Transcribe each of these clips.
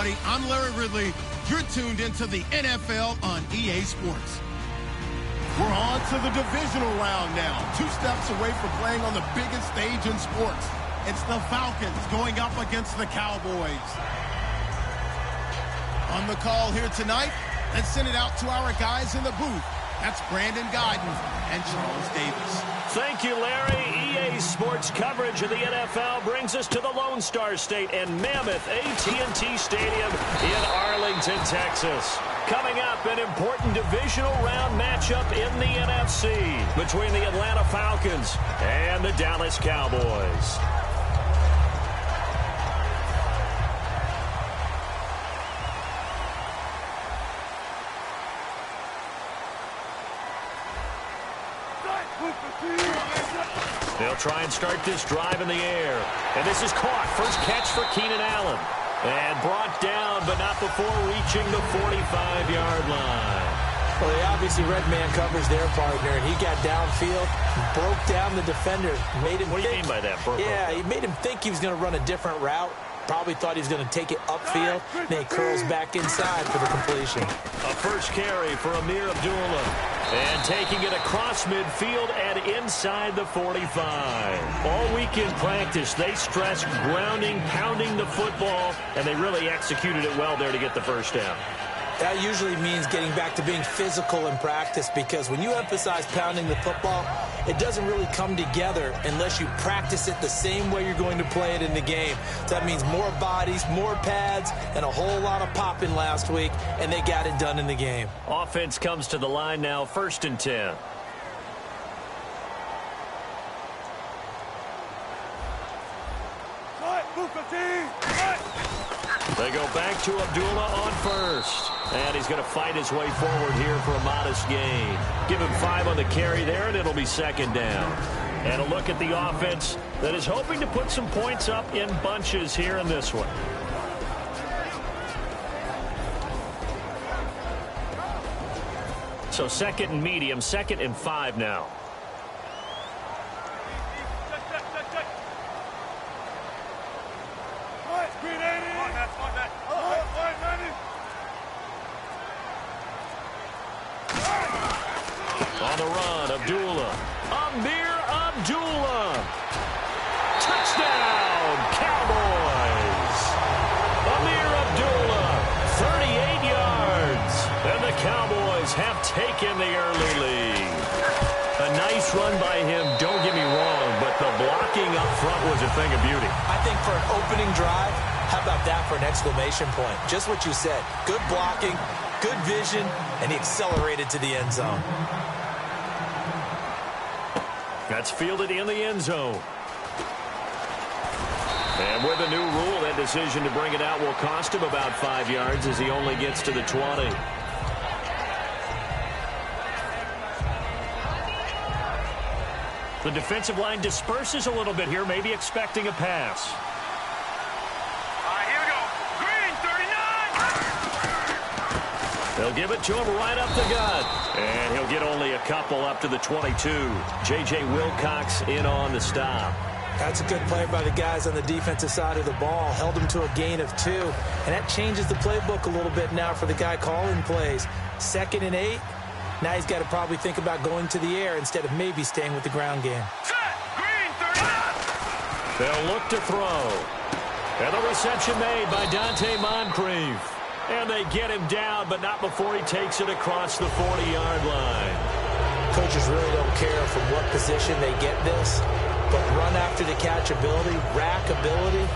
everybody. I'm Larry Ridley. You're tuned into the NFL on EA Sports. We're on to the divisional round now. 2 steps away from playing on the biggest stage in sports. It's the Falcons going up against the Cowboys. On the call here tonight, let's send it out to our guys in the booth. That's Brandon Guyton and Charles Davis. Thank you, Larry. EA Sports coverage of the NFL brings us to the Lone Star State and Mammoth AT&T Stadium in Arlington, Texas. Coming up, an important divisional round matchup in the NFC between the Atlanta Falcons and the Dallas Cowboys. They'll try and start this drive in the air. And this is caught. First catch for Keenan Allen. And brought down, but not before reaching the 45-yard line. Well, they obviously read man coverage their partner, and he got downfield, broke down the defender. What do you mean by that, bro? Yeah, he made him think he was going to run a different route. Probably thought he was going to take it upfield. Then he curls back inside for the completion. A first carry for Amir Abdullah. And taking it across midfield and inside the 45. All week in practice, they stressed grounding, pounding the football, and they really executed it well there to get the first down. That usually means getting back to being physical in practice, because when you emphasize pounding the football, it doesn't really come together unless you practice it the same way you're going to play it in the game. So that means more bodies, more pads, and a whole lot of popping last week, and they got it done in the game. Offense comes to the line now, 1st and 10. They go back to Abdullah on first. And he's going to fight his way forward here for a modest gain. Give him 5 on the carry there, and it'll be 2nd down. And a look at the offense that is hoping to put some points up in bunches here in this one. So 2nd and medium, 2nd and 5 now. On the run, Abdullah. Amir Abdullah. Touchdown, Cowboys. Amir Abdullah, 38 yards. And the Cowboys have taken the early lead. A nice run by him, don't get me wrong, but the blocking up front was a thing of beauty. I think for an opening drive, how about that for an exclamation point? Just what you said. Good blocking, good vision, and he accelerated to the end zone. That's fielded in the end zone. And with a new rule, that decision to bring it out will cost him about 5 yards as he only gets to the 20. The defensive line disperses a little bit here, maybe expecting a pass. Here we go. Green, 39. They'll give it to him right up the gut. And he'll get only a couple up to the 22. J.J. Wilcox in on the stop. That's a good play by the guys on the defensive side of the ball. Held him to a gain of 2. And that changes the playbook a little bit now for the guy calling plays. 2nd and 8. Now he's got to probably think about going to the air instead of maybe staying with the ground game. Set. Green, 39. They'll look to throw. And the reception made by Dante Moncrief. And they get him down, but not before he takes it across the 40-yard line. Coaches really don't care from what position they get this, but run after the catch ability, rack ability,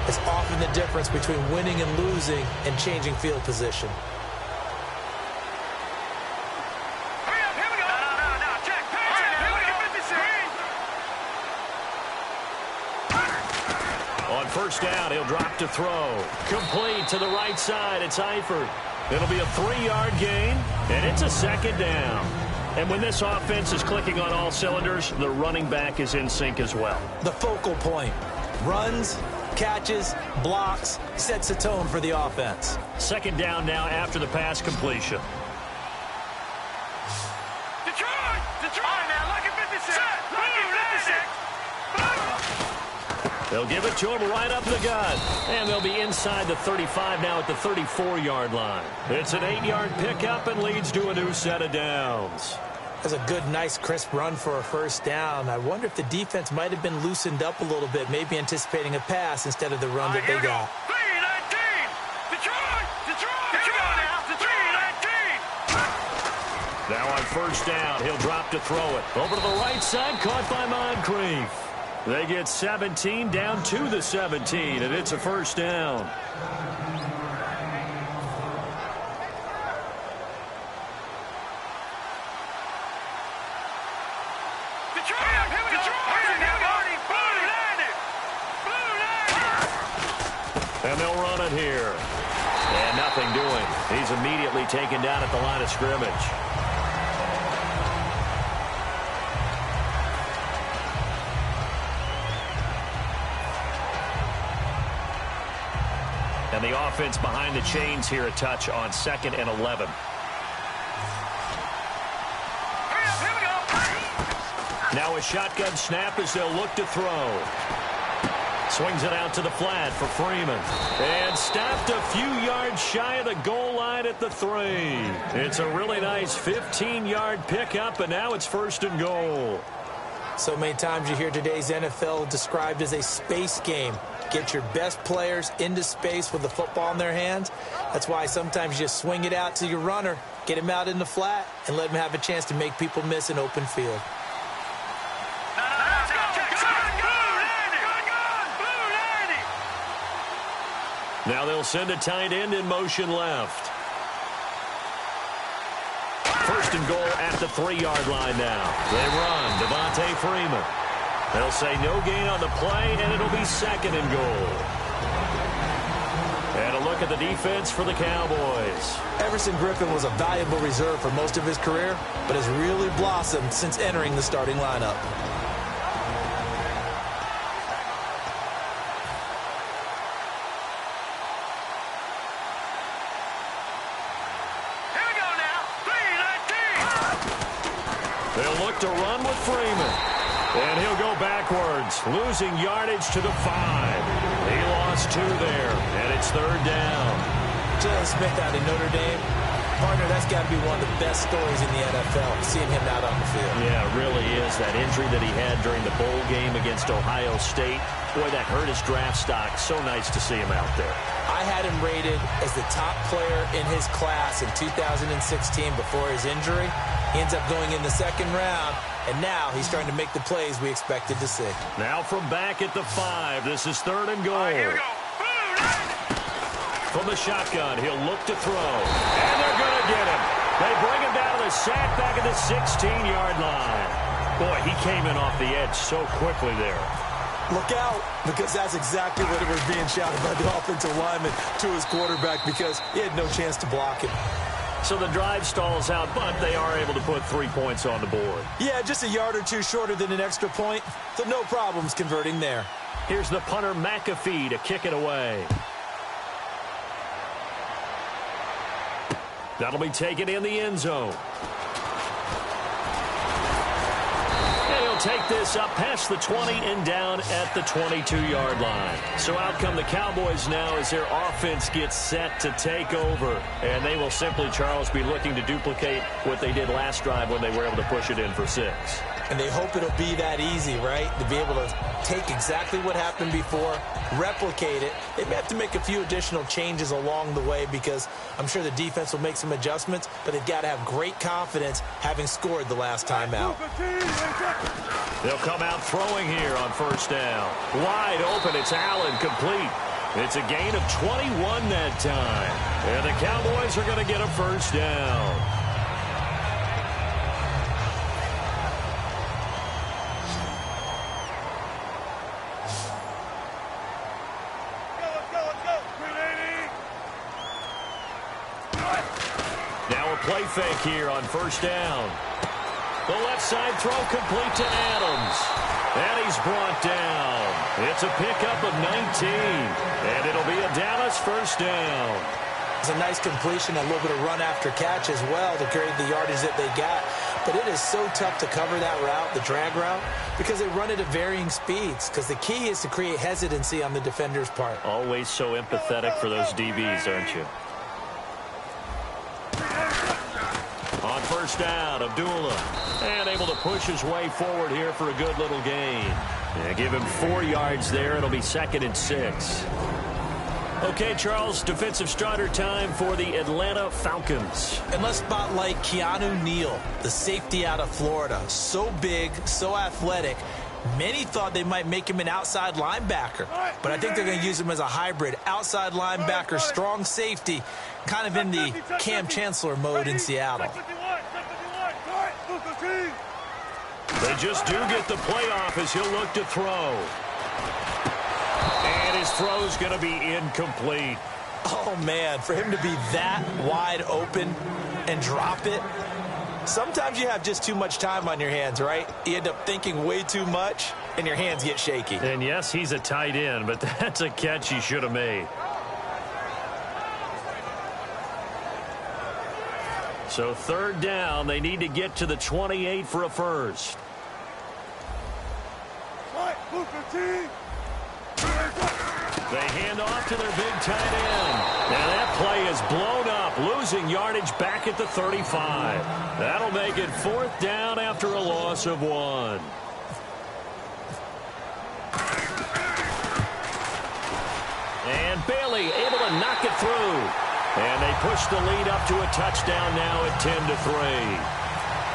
is often the difference between winning and losing and changing field position. Hurry up, here we go. No, check. Here we go. On 1st down, he'll drop to throw. Complete to the right side. It's Eifert. It'll be a 3-yard gain, and it's a 2nd down. And when this offense is clicking on all cylinders, the running back is in sync as well. The focal point. Runs, catches, blocks, sets the tone for the offense. 2nd down now after the pass completion. Detroit! All right, man, look at 56. Look at 56. They'll give it to him right up the gut. And they'll be inside the 35 now at the 34-yard line. It's an 8-yard pickup and leads to a new set of downs. That's a good, nice, crisp run for a first down. I wonder if the defense might have been loosened up a little bit, maybe anticipating a pass instead of the run that they got. Now on first down, he'll drop to throw it. Over to the right side, caught by Moncrief. They get 17 down to the 17, and it's a first down. And they'll run it here. And nothing doing. He's immediately taken down at the line of scrimmage. And the offense behind the chains here, a touch on 2nd and 11. Now a shotgun snap as they'll look to throw. Swings it out to the flat for Freeman. And stopped a few yards shy of the goal line at the 3. It's a really nice 15-yard pickup, and now it's 1st and goal. So many times you hear today's NFL described as a space game. Get your best players into space with the football in their hands. That's why sometimes you just swing it out to your runner, get him out in the flat, and let him have a chance to make people miss an open field. Now they'll send a tight end in motion left. 1st and goal at the 3-yard line now. They run. Devontae Freeman. They'll say no gain on the play, and it'll be 2nd and goal. And a look at the defense for the Cowboys. Everson Griffin was a valuable reserve for most of his career, but has really blossomed since entering the starting lineup. They'll look to run with Freeman. And he'll go backwards, losing yardage to the 5. He lost 2 there, and it's 3rd down. Jalen Smith out of Notre Dame. Partner, that's got to be one of the best stories in the NFL, seeing him out on the field. Yeah, it really is. That injury that he had during the bowl game against Ohio State, boy, that hurt his draft stock. So nice to see him out there. I had him rated as the top player in his class in 2016 before his injury. He ends up going in the 2nd round, and now he's starting to make the plays we expected to see. Now from back at the 5, this is 3rd and goal. Here we go. From the shotgun, he'll look to throw. And they're going to get him. They bring him down to the sack back at the 16-yard line. Boy, he came in off the edge so quickly there. Look out, because that's exactly what it was being shouted by the offensive lineman to his quarterback, because he had no chance to block him. So the drive stalls out, but they are able to put 3 points on the board. Yeah, just a yard or 2 shorter than an extra point, so no problems converting there. Here's the punter, McAfee, to kick it away. That'll be taken in the end zone. And he'll take this up past the 20 and down at the 22-yard line. So out come the Cowboys now as their offense gets set to take over. And they will simply, Charles, be looking to duplicate what they did last drive when they were able to push it in for 6. And they hope it'll be that easy, right? To be able to take exactly what happened before, replicate it. They may have to make a few additional changes along the way because I'm sure the defense will make some adjustments, but they've got to have great confidence having scored the last time out. They'll come out throwing here on first down. Wide open, it's Allen, complete. It's a gain of 21 that time. And the Cowboys are going to get a first down. Play fake here on first down. The left side throw complete to Adams. And he's brought down. It's a pickup of 19. And it'll be a Dallas first down. It's a nice completion, a little bit of run after catch as well to create the yardage that they got. But it is so tough to cover that route, the drag route, because they run it at varying speeds. Because the key is to create hesitancy on the defender's part. Always so empathetic for those DBs, aren't you? On first down, Abdullah. And able to push his way forward here for a good little gain. Yeah, give him 4 yards there. It'll be 2nd and 6. Okay, Charles, defensive starter time for the Atlanta Falcons. And let's spotlight Keanu Neal, the safety out of Florida. So big, so athletic. Many thought they might make him an outside linebacker, but I think they're going to use him as a hybrid. Outside linebacker, strong safety, kind of in the Cam Chancellor mode in Seattle. They just do get the playoff as he'll look to throw. And his throw's going to be incomplete. Oh, man, for him to be that wide open and drop it. Sometimes you have just too much time on your hands, right? You end up thinking way too much, and your hands get shaky. And, yes, he's a tight end, but that's a catch he should have made. So 3rd down, they need to get to the 28 for a first. They hand off to their big tight end. And that play is blown up, losing yardage back at the 35. That'll make it 4th down after a loss of 1. And Bailey able to knock it through. And they push the lead up to a touchdown now at 10-3.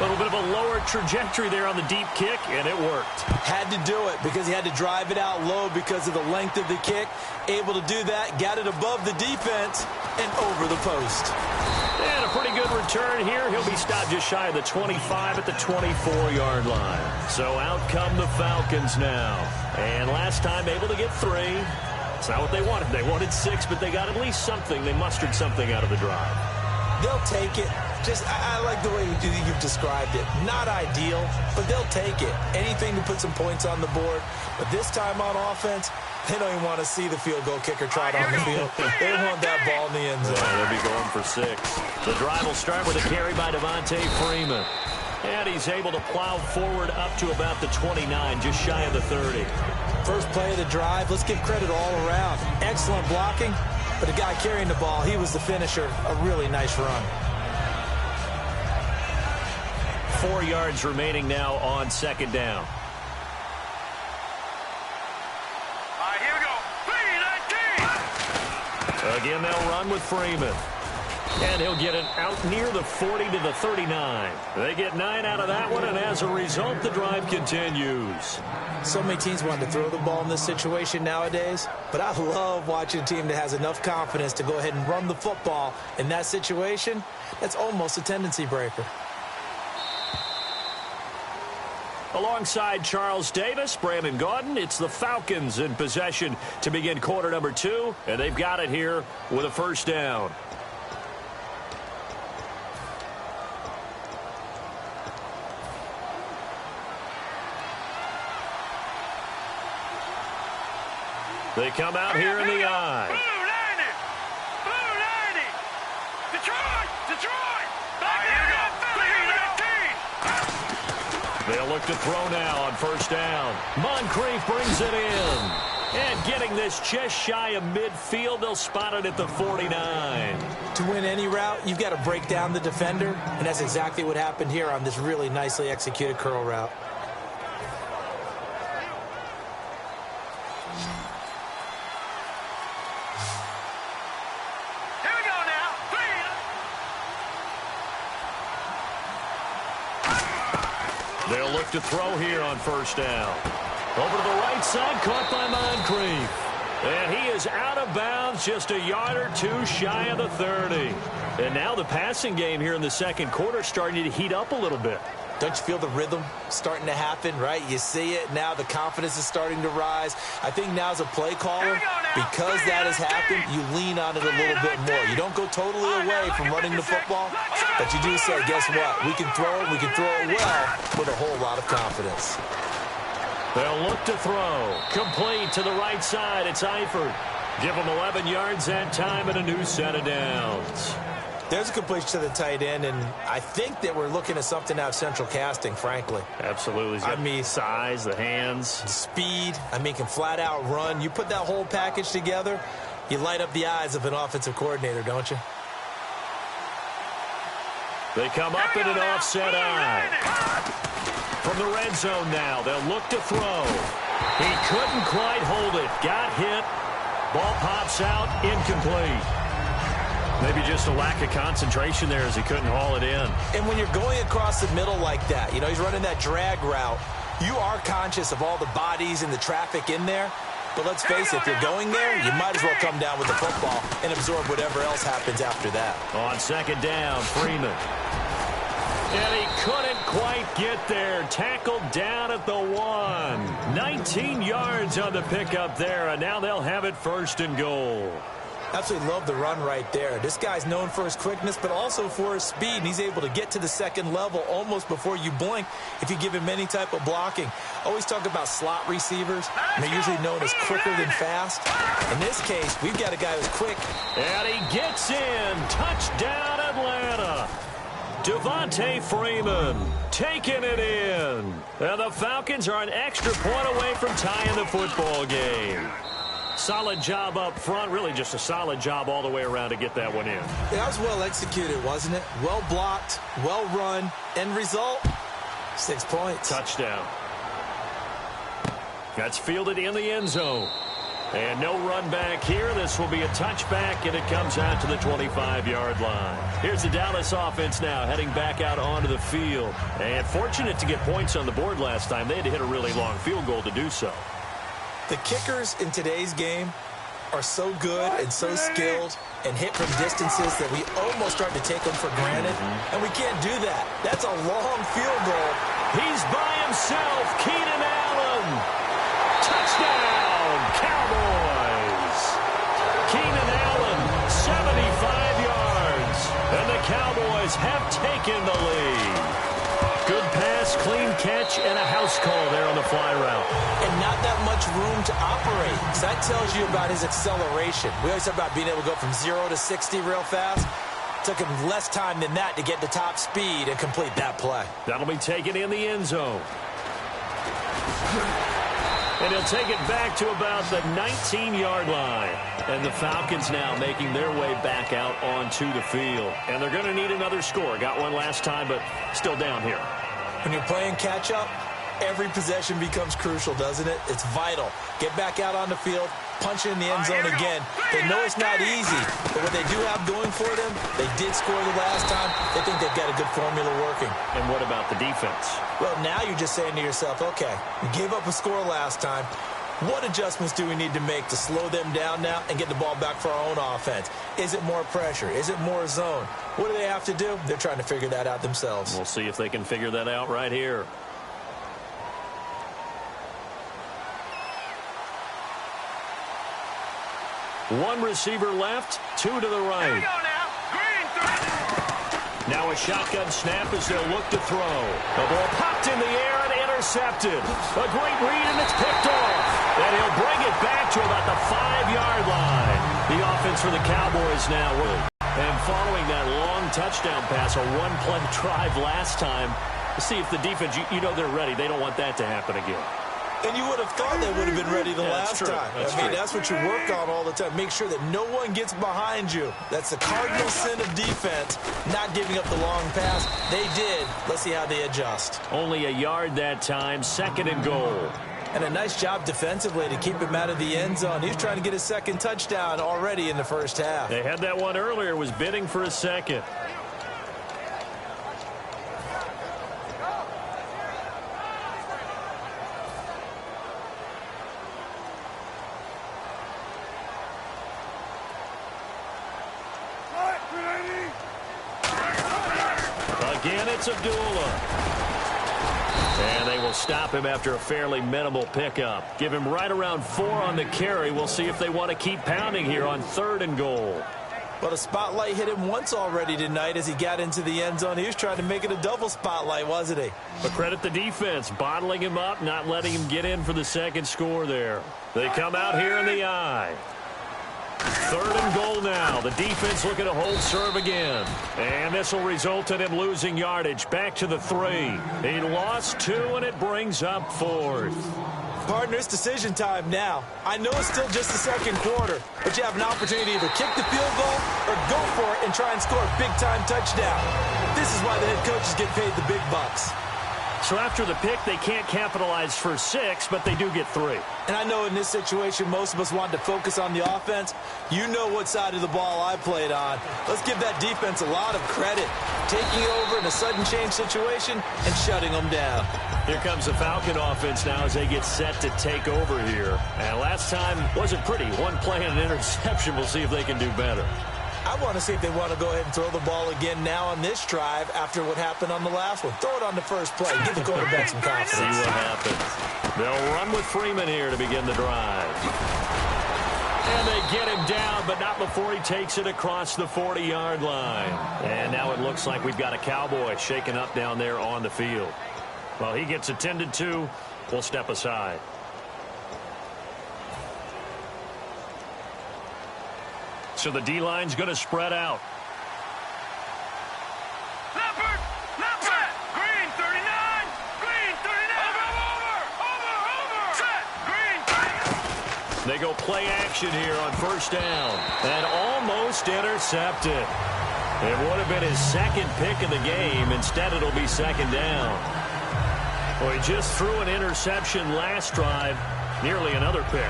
A little bit of a lower trajectory there on the deep kick, and it worked. Had to do it because he had to drive it out low because of the length of the kick. Able to do that, got it above the defense and over the post. And a pretty good return here. He'll be stopped just shy of the 25 at the 24-yard line. So out come the Falcons now. And last time able to get 3. It's not what they wanted. They wanted 6, but they got at least something. They mustered something out of the drive. They'll take it. I like the way you've described it. Not ideal, but they'll take it. Anything to put some points on the board. But this time on offense, they don't even want to see the field goal kicker trot on the field. They want that ball in the end zone. Yeah, they'll be going for 6. The drive will start with a carry by Devontae Freeman. And he's able to plow forward up to about the 29, just shy of the 30. First play of the drive, let's give credit all around. Excellent blocking, but the guy carrying the ball, he was the finisher. A really nice run. 4 yards remaining now on 2nd down. All right, here we go. 3-19. Again, they'll run with Freeman. And he'll get it out near the 40 to the 39. They get 9 out of that one, and as a result, the drive continues. So many teams want to throw the ball in this situation nowadays, but I love watching a team that has enough confidence to go ahead and run the football in that situation. That's almost a tendency breaker. Alongside Charles Davis, Brandon Gaudin, it's the Falcons in possession to begin quarter number 2, and they've got it here with a first down. They come out here in the eye. Blue 90. Detroit. Back here. They'll look to throw now on first down. Moncrief brings it in. And getting this just shy of midfield, they'll spot it at the 49. To win any route, you've got to break down the defender, and that's exactly what happened here on this really nicely executed curl route. They'll look to throw here on first down. Over to the right side, caught by Moncrief. And he is out of bounds, just a yard or 2 shy of the 30. And now the passing game here in the second quarter starting to heat up a little bit. Don't you feel the rhythm starting to happen, right? You see it now. The confidence is starting to rise. I think now as a play caller, because that has happened, you lean on it a little bit more. You don't go totally away from running the football, but you do say, guess what? We can throw it. We can throw it well with a whole lot of confidence. They'll look to throw. Complete to the right side. It's Eifert. Give them 11 yards that time and a new set of downs. There's a completion to the tight end, and I think that we're looking at something out of central casting, frankly. Absolutely. I mean, size, the hands. Speed. I mean, can flat out run. You put that whole package together, you light up the eyes of an offensive coordinator, don't you? They come up in an offset eye. From the red zone now, they'll look to throw. He couldn't quite hold it. Got hit. Ball pops out, incomplete. Maybe just a lack of concentration there as he couldn't haul it in. And when you're going across the middle like that, you know, he's running that drag route, you are conscious of all the bodies and the traffic in there. But let's face it, if you're going there, you might as well come down with the football and absorb whatever else happens after that. On second down, Freeman. And he couldn't quite get there. Tackled down at the 1. 19 yards on the pickup there, and now they'll have it first and goal. Absolutely love the run right there. This guy's known for his quickness, but also for his speed. And he's able to get to the second level almost before you blink if you give him any type of blocking. Always talk about slot receivers, and they're usually known as quicker than fast. In this case, we've got a guy who's quick. And he gets in. Touchdown, Atlanta. Devontae Freeman taking it in. And the Falcons are an extra point away from tying the football game. Solid job up front. Really just a solid job all the way around to get that one in. That was well executed, wasn't it? Well blocked, well run. End result, 6 points. Touchdown. That's fielded in the end zone. And no run back here. This will be a touchback, and it comes out to the 25-yard line. Here's the Dallas offense now heading back out onto the field. And fortunate to get points on the board last time. They had to hit a really long field goal to do so. The kickers in today's game are so good and so skilled and hit from distances that we almost start to take them for granted. And we can't do that. That's a long field goal. He's by himself. Keenan Allen. Touchdown, Cowboys. Keenan Allen, 75 yards. And the Cowboys have taken the lead. Good pass, clean catch, and a house call there on the fly route. And not that much room to operate. So that tells you about his acceleration. We always talk about being able to go from 0 to 60 real fast. Took him less time than that to get the top speed and complete that play. That'll be taken in the end zone. And he'll take it back to about the 19-yard line. And the Falcons now making their way back out onto the field. And they're going to need another score. Got one last time, but still down here. When you're playing catch-up, every possession becomes crucial, doesn't it? It's vital. Get back out on the field, punch in the end zone again. They know it's not easy, but what they do have going for them, they did score the last time. They think they've got a good formula working. And what about the defense? Well, now you're just saying to yourself, okay, we gave up a score last time. What adjustments do we need to make to slow them down now and get the ball back for our own offense? Is it more pressure? Is it more zone? What do they have to do? They're trying to figure that out themselves. We'll see if they can figure that out right here. One receiver left, two to the right. Here we go now. Green, now a shotgun snap as they'll look to throw. The ball popped in the air and intercepted. A great read, and it's picked off. And he'll bring it back to about the 5-yard line. The offense for the Cowboys now. And following that long touchdown pass, a one-play drive last time, see if the defense, you know they're ready. They don't want that to happen again. And you would have thought they would have been ready the last time. That's what you work on all the time. Make sure that no one gets behind you. That's the cardinal sin of defense, not giving up the long pass. They did. Let's see how they adjust. Only a yard that time, second and goal. And a nice job defensively to keep him out of the end zone. He was trying to get his second touchdown already in the first half. They had that one earlier, was bidding for a second. Again, it's Abdullah. And they will stop him after a fairly minimal pickup. Give him right around 4 on the carry. We'll see if they want to keep pounding here on third and goal. Well, the spotlight hit him once already tonight as he got into the end zone. He was trying to make it a double spotlight, wasn't he? But credit the defense, bottling him up, not letting him get in for the second score there. They come out here in the eye. Third and goal now. The defense looking to hold serve again. And this will result in him losing yardage. Back to the 3. He lost 2, and it brings up 4th. Partner, it's decision time now. I know it's still just the second quarter, but you have an opportunity to either kick the field goal or go for it and try and score a big-time touchdown. This is why the head coaches get paid the big bucks. So after the pick, they can't capitalize for 6, but they do get 3. And I know in this situation, most of us wanted to focus on the offense. You know what side of the ball I played on. Let's give that defense a lot of credit. Taking over in a sudden change situation and shutting them down. Here comes the Falcon offense now as they get set to take over here. And last time wasn't pretty. One play and an interception. We'll see if they can do better. I want to see if they want to go ahead and throw the ball again now on this drive after what happened on the last one. Throw it on the first play. Give the quarterback some confidence. See what happens. They'll run with Freeman here to begin the drive. And they get him down, but not before he takes it across the 40-yard line. And now it looks like we've got a Cowboy shaken up down there on the field. Well, he gets attended to. We'll step aside. So the D-line's going to spread out. Leopard, Leopard, Green 39, Green 39, over, set, Green 39. They go play action here on first down. And almost intercepted. It would have been his second pick of the game. Instead, it'll be second down. Well, he just threw an interception last drive. Nearly another pick.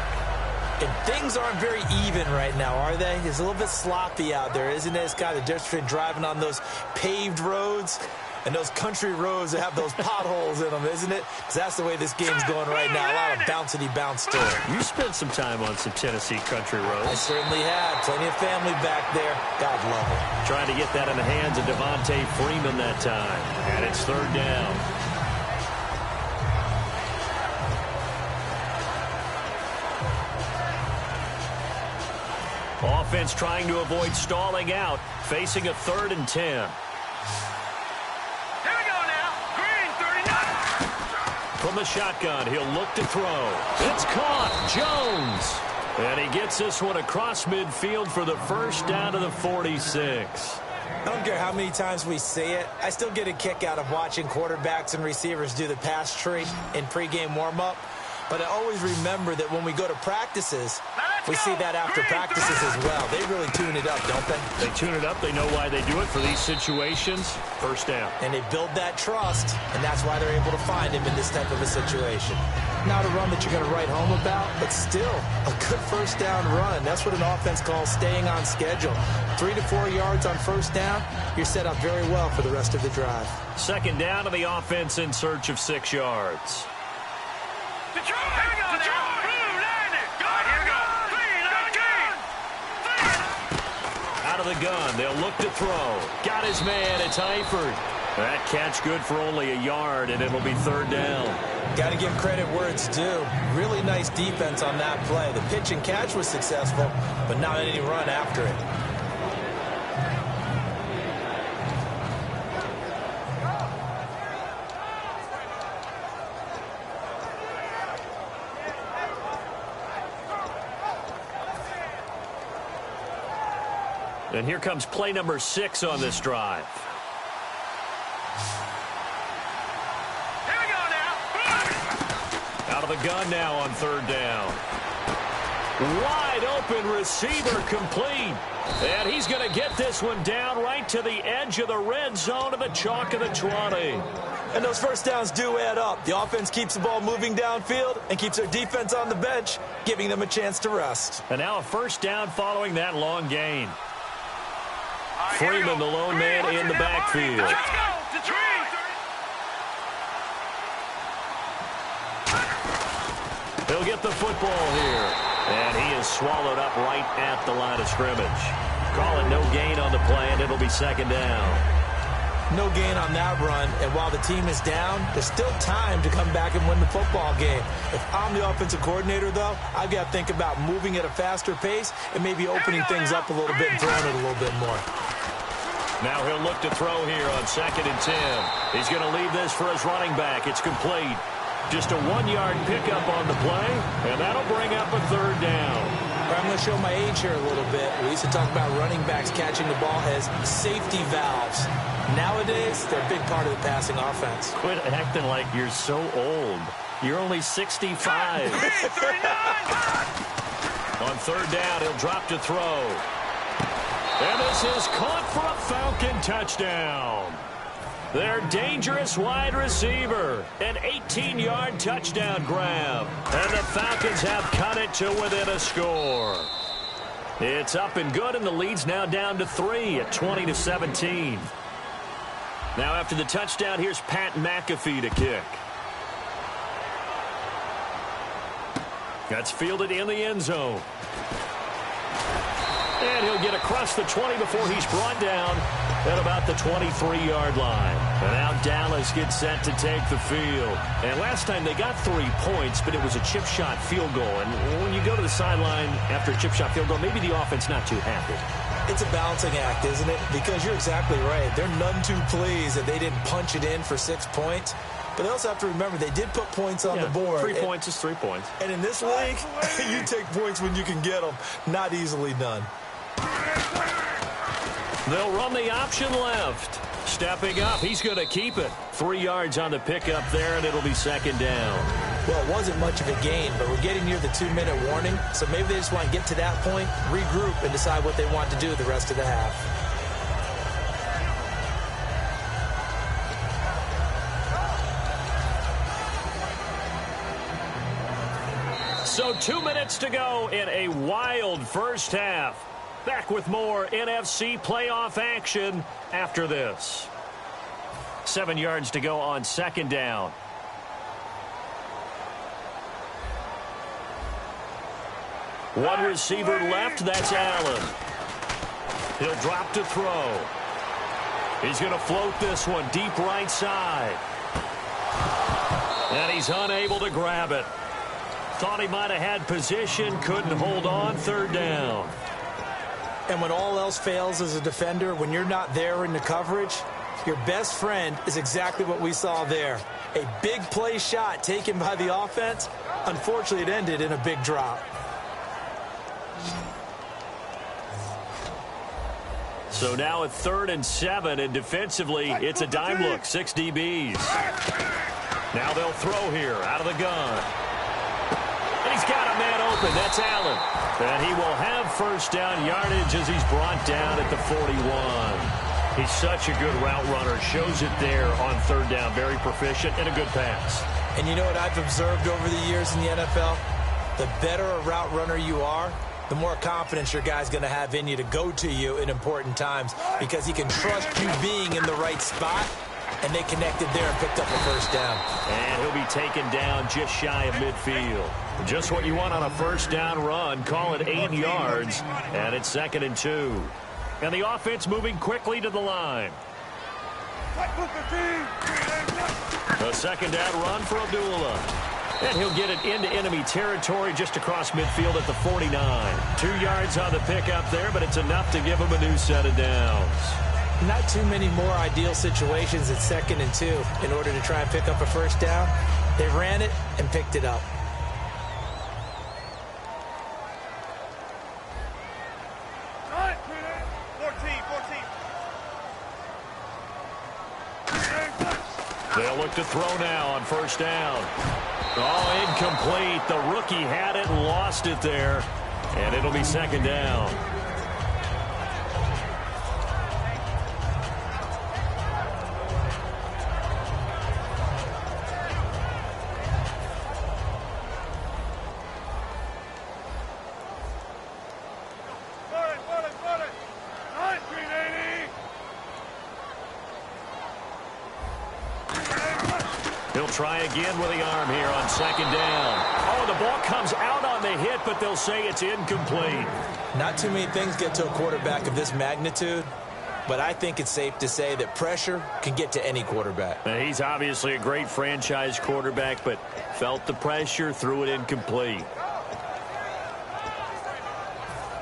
And things aren't very even right now, are they? It's a little bit sloppy out there, isn't it? It's kind of the difference between driving on those paved roads and those country roads that have those potholes in them, isn't it? Because that's the way this game's going right now. A lot of bouncy-bounce to it. You spent some time on some Tennessee country roads. I certainly have. Plenty of family back there. God love them. Trying to get that in the hands of Devontae Freeman that time. And it's third down. Offense trying to avoid stalling out, facing a 3rd and 10. Here we go now, Green 39. From the shotgun, he'll look to throw. It's caught, Jones. And he gets this one across midfield for the first down to the 46. I don't care how many times we say it. I still get a kick out of watching quarterbacks and receivers do the pass tree in pregame warm-up. But I always remember that when we go to practices, we see that after practices as well. They really tune it up, don't they? They tune it up. They know why they do it for these situations. First down. And they build that trust, and that's why they're able to find him in this type of a situation. Not a run that you're going to write home about, but still a good first down run. That's what an offense calls staying on schedule. 3 to 4 yards on first down, you're set up very well for the rest of the drive. Second down to the offense in search of 6 yards. Detroit, here we go now, Blue 90. Right, here we go, Out of the gun, they'll look to throw. Got his man, it's Eifert. That catch good for only a yard, and it'll be third down. Got to give credit where it's due. Really nice defense on that play. The pitch and catch was successful, but not any run after it. And here comes play number 6 on this drive. Here we go now. Out of the gun now on third down. Wide open receiver complete. And he's going to get this one down right to the edge of the red zone of the chalk of the 20. And those first downs do add up. The offense keeps the ball moving downfield and keeps their defense on the bench, giving them a chance to rest. And now a first down following that long gain. Freeman, the lone man in the backfield. Let's go, Detroit. He'll get the football here. And he is swallowed up right at the line of scrimmage. Call it no gain on the play, and it'll be second down. No gain on that run, and while the team is down, there's still time to come back and win the football game. If I'm the offensive coordinator, though, I've got to think about moving at a faster pace and maybe opening things up a little bit and throwing it a little bit more. Now he'll look to throw here on 2nd and 10. He's going to leave this for his running back. It's complete. Just a 1-yard pickup on the play, and that'll bring up a third down. All I'm going to show my age here a little bit. We used to talk about running backs catching the ball as safety valves. Nowadays, they're a big part of the passing offense. Quit acting like you're so old. You're only 65. On third down, he'll drop to throw. And this is caught for a Falcon touchdown. Their dangerous wide receiver. An 18-yard touchdown grab. And the Falcons have cut it to within a score. It's up and good, and the lead's now down to 3 at 20-17. Now after the touchdown, here's Pat McAfee to kick. That's fielded in the end zone. And he'll get across the 20 before he's brought down at about the 23-yard line. And now Dallas gets set to take the field. And last time they got 3 points, but it was a chip shot field goal. And when you go to the sideline after a chip shot field goal, maybe the offense not too happy. It's a balancing act, isn't it? Because you're exactly right. They're none too pleased that they didn't punch it in for 6 points. But they also have to remember they did put points on the board. 3 points is 3 points. And in this league, you take points when you can get them. Not easily done. They'll run the option left. Stepping up, he's going to keep it. 3 yards on the pickup there, and it'll be second down. Well, it wasn't much of a gain, but we're getting near the 2-minute warning, so maybe they just want to get to that point, regroup, and decide what they want to do the rest of the half. So 2 minutes to go in a wild first half. Back with more NFC playoff action after this. 7 yards to go on second down. One receiver left, that's Allen. He'll drop to throw. He's going to float this one deep right side. And he's unable to grab it. Thought he might have had position, couldn't hold on, third down. And when all else fails as a defender, when you're not there in the coverage, your best friend is exactly what we saw there. A big play shot taken by the offense. Unfortunately, it ended in a big drop. So now at 3rd and 7, and defensively, it's a dime look, 6 DBs. Now they'll throw here out of the gun. And he's got a man open. That's Allen. And he will have first down yardage as he's brought down at the 41. He's such a good route runner. Shows it there on third down. Very proficient and a good pass. And you know what I've observed over the years in the NFL? The better a route runner you are, the more confidence your guy's going to have in you to go to you in important times because he can trust you being in the right spot. And they connected there and picked up a first down. And he'll be taken down just shy of midfield. Just what you want on a first down run. Call it 8 yards. And it's 2nd and 2. And the offense moving quickly to the line. A second down run for Abdullah. And he'll get it into enemy territory just across midfield at the 49. 2 yards on the pickup there, but it's enough to give him a new set of downs. Not too many more ideal situations at 2nd and 2 in order to try and pick up a first down. They ran it and picked it up. They'll look to throw now on first down. Oh, incomplete. The rookie had it and lost it there. And it'll be second down. He'll try again with the arm here on second down. Oh, the ball comes out on the hit, but they'll say it's incomplete. Not too many things get to a quarterback of this magnitude, but I think it's safe to say that pressure can get to any quarterback. Now, he's obviously a great franchise quarterback, but felt the pressure, threw it incomplete.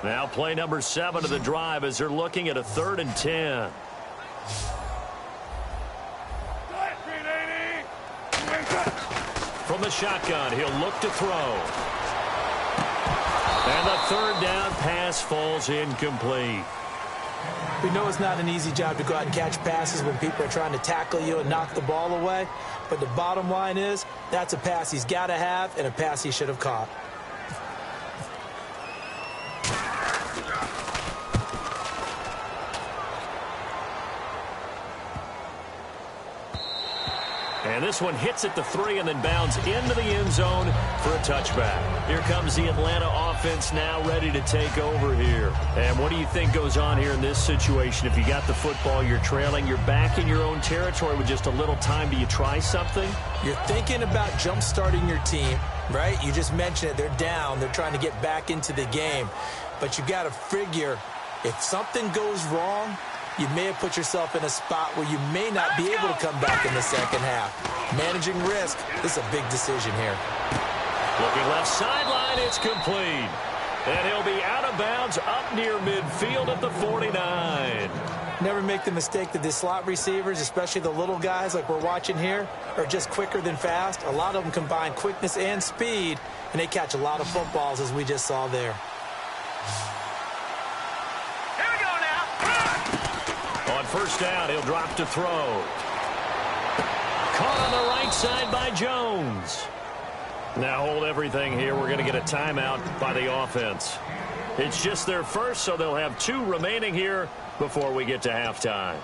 Now play number 7 of the drive as they're looking at a 3rd and 10. From the shotgun, he'll look to throw. And the third down pass falls incomplete. We know it's not an easy job to go out and catch passes when people are trying to tackle you and knock the ball away. But the bottom line is, that's a pass he's got to have and a pass he should have caught. And this one hits at the 3 and then bounds into the end zone for a touchback. Here comes the Atlanta offense now ready to take over here. And what do you think goes on here in this situation? If you got the football, you're trailing, you're back in your own territory with just a little time. Do you try something? You're thinking about jump-starting your team, right? You just mentioned it. They're down. They're trying to get back into the game. But you got to figure if something goes wrong, you may have put yourself in a spot where you may not be able to come back in the second half. Managing risk, this is a big decision here. Looking left sideline, it's complete. And he'll be out of bounds up near midfield at the 49. Never make the mistake that the slot receivers, especially the little guys like we're watching here, are just quicker than fast. A lot of them combine quickness and speed, and they catch a lot of footballs, as we just saw there. On first down, he'll drop to throw. Caught on the right side by Jones. Now hold everything here. We're going to get a timeout by the offense. It's just their first, so they'll have 2 remaining here before we get to halftime.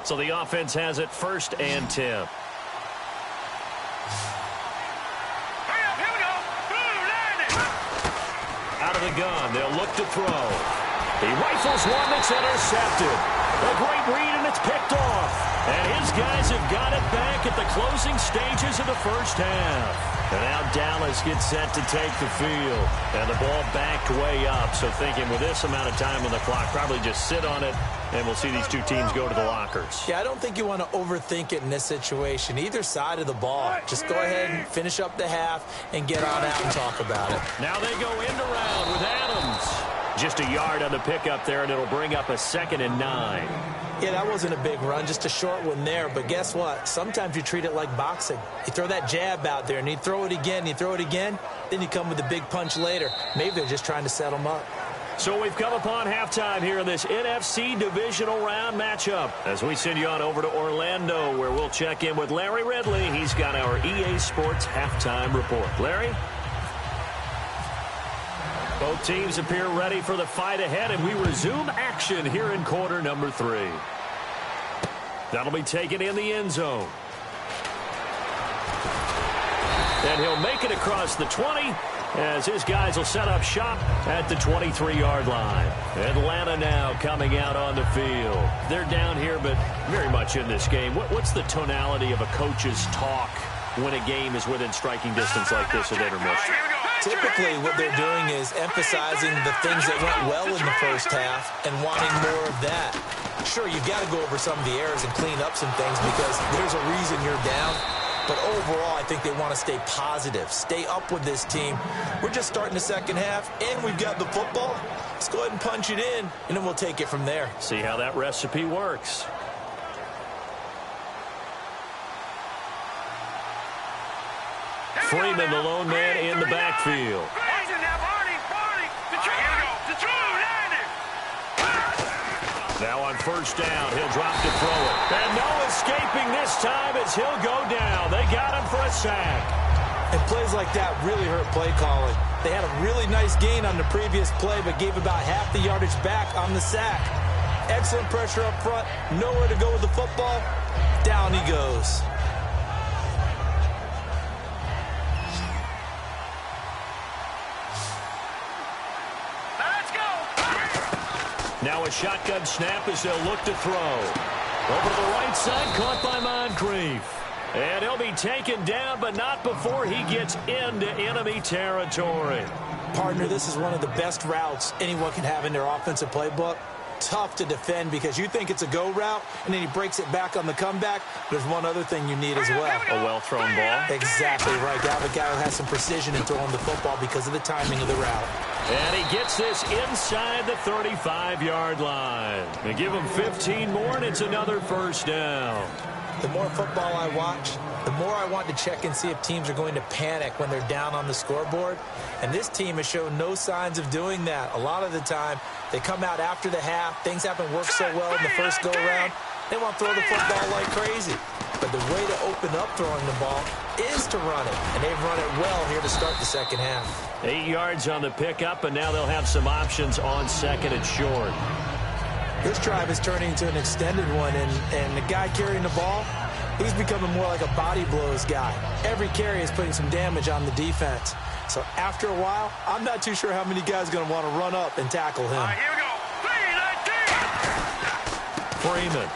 So the offense has it 1st and 10. Here we go. Out of the gun, they'll look to throw. He rifles one that's intercepted. A great read, and it's picked off. And his guys have got it back at the closing stages of the first half. And now Dallas gets set to take the field. And the ball backed way up. So thinking with this amount of time on the clock, probably just sit on it, and we'll see these 2 teams go to the lockers. Yeah, I don't think you want to overthink it in this situation. Either side of the ball. Just go ahead and finish up the half and get on out and talk about it. Now they go end around with Adams. Just a yard on the pickup there, and it'll bring up a 2nd and 9. Yeah, that wasn't a big run, just a short one there. But guess what? Sometimes you treat it like boxing. You throw that jab out there, and you throw it again, you throw it again, then you come with a big punch later. Maybe they're just trying to set them up. So we've come upon halftime here in this NFC divisional round matchup as we send you on over to Orlando, where we'll check in with Larry Ridley. He's got our EA Sports halftime report. Larry? Both teams appear ready for the fight ahead, and we resume action here in quarter number 3. That'll be taken in the end zone. And he'll make it across the 20 as his guys will set up shop at the 23-yard line. Atlanta now coming out on the field. They're down here, but very much in this game. What's the tonality of a coach's talk when a game is within striking distance like this at intermission? Typically, what they're doing is emphasizing the things that went well in the first half and wanting more of that. Sure, you've got to go over some of the errors and clean up some things because there's a reason you're down. But overall, I think they want to stay positive, stay up with this team. We're just starting the second half, and we've got the football. Let's go ahead and punch it in, and then we'll take it from there. See how that recipe works. Freeman, the lone man in the backfield. Now on first down, he'll drop to throw it. And no escaping this time as he'll go down. They got him for a sack. And plays like that really hurt play calling. They had a really nice gain on the previous play, but gave about half the yardage back on the sack. Excellent pressure up front. Nowhere to go with the football. Down he goes. Now a shotgun snap as they'll look to throw. Over to the right side, caught by Moncrief. And he'll be taken down, but not before he gets into enemy territory. Partner, this is one of the best routes anyone can have in their offensive playbook. tough to defend because you think it's a go route, and then he breaks it back on the comeback. There's one other thing you need as well. A well-thrown ball. Exactly right. You have a guy who has some precision in throwing the football because of the timing of the route. And he gets this inside the 35-yard line. They give him 15 more, and it's another first down. The more football I watch, the more I want to check and see if teams are going to panic when they're down on the scoreboard. And this team has shown no signs of doing that. A lot of the time, they come out after the half. Things haven't worked so well in the first go-around. They want to throw the football like crazy. But the way to open up throwing the ball is to run it. And they've run it well here to start the second half. 8 yards on the pickup, and now they'll have some options on second and short. This drive is turning into an extended one, and the guy carrying the ball, he's becoming more like a body blows guy. Every carry is putting some damage on the defense. So after a while, I'm not too sure how many guys are going to want to run up and tackle him. Here we go. Freeman.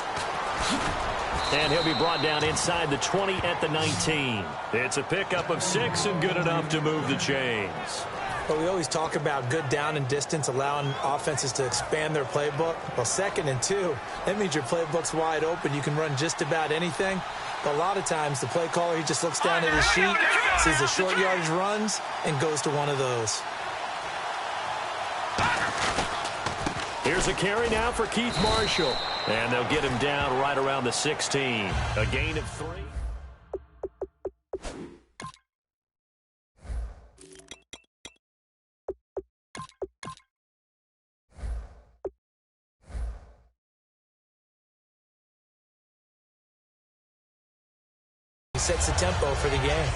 And he'll be brought down inside the 20 at the 19. It's a pickup of 6 and good enough to move the chains. But we always talk about good down and distance, allowing offenses to expand their playbook. Well, 2nd and 2, that means your playbook's wide open. You can run just about anything. But a lot of times, the play caller, he just looks down at his sheet, sees the short yardage runs, and goes to one of those. Here's a carry now for Keith Marshall. And they'll get him down right around the 16. A gain of 3. He sets the tempo for the game.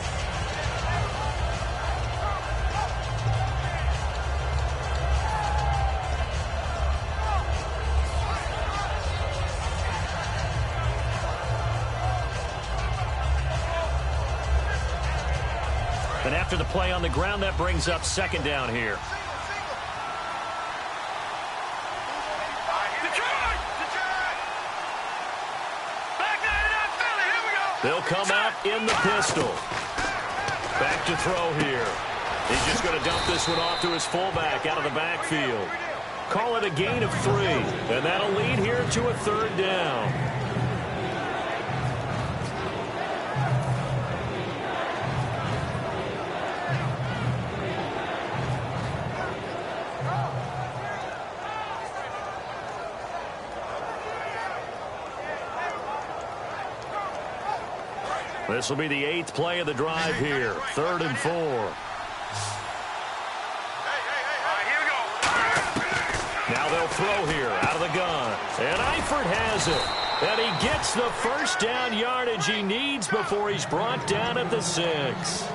And after the play on the ground, that brings up second down here. They'll come out in the pistol. Back to throw here. He's just going to dump this one off to his fullback out of the backfield. Call it a gain of 3. And that'll lead here to a third down. This will be the 8th play of the drive here. 3rd and 4. Now they'll throw here out of the gun. And Eifert has it. And he gets the first down yardage he needs before he's brought down at the 6.